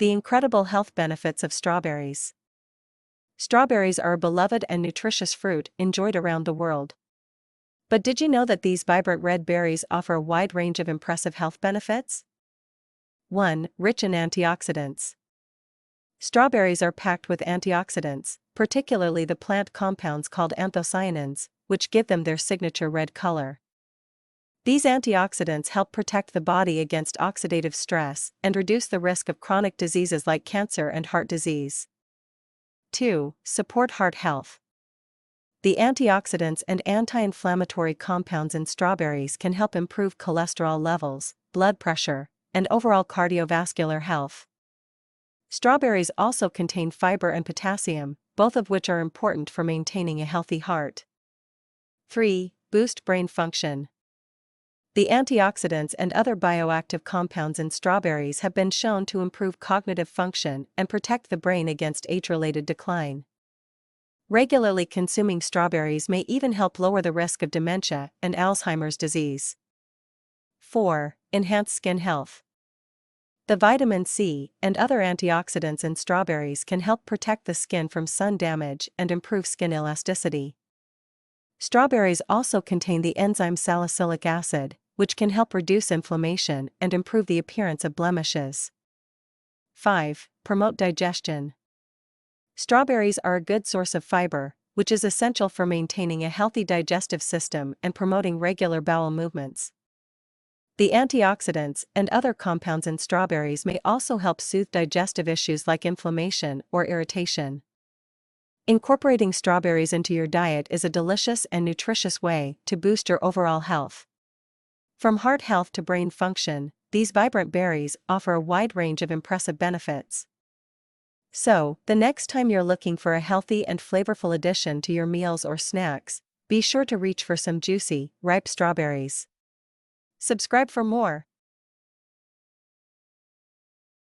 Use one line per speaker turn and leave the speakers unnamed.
The incredible health benefits of strawberries. Strawberries are a beloved and nutritious fruit enjoyed around the world. But did you know that these vibrant red berries offer a wide range of impressive health benefits? 1. Rich in antioxidants. Strawberries are packed with antioxidants, particularly the plant compounds called anthocyanins, which give them their signature red color. These antioxidants help protect the body against oxidative stress and reduce the risk of chronic diseases like cancer and heart disease. 2. Support heart health. The antioxidants and anti-inflammatory compounds in strawberries can help improve cholesterol levels, blood pressure, and overall cardiovascular health. Strawberries also contain fiber and potassium, both of which are important for maintaining a healthy heart. 3. Boost brain function. The antioxidants and other bioactive compounds in strawberries have been shown to improve cognitive function and protect the brain against age-related decline. Regularly consuming strawberries may even help lower the risk of dementia and Alzheimer's disease. 4. Enhance skin health. The vitamin C and other antioxidants in strawberries can help protect the skin from sun damage and improve skin elasticity. Strawberries also contain the enzyme salicylic acid, which can help reduce inflammation and improve the appearance of blemishes. 5. Promote digestion. Strawberries are a good source of fiber, which is essential for maintaining a healthy digestive system and promoting regular bowel movements. The antioxidants and other compounds in strawberries may also help soothe digestive issues like inflammation or irritation. Incorporating strawberries into your diet is a delicious and nutritious way to boost your overall health. From heart health to brain function, these vibrant berries offer a wide range of impressive benefits. So, the next time you're looking for a healthy and flavorful addition to your meals or snacks, be sure to reach for some juicy, ripe strawberries. Subscribe for more.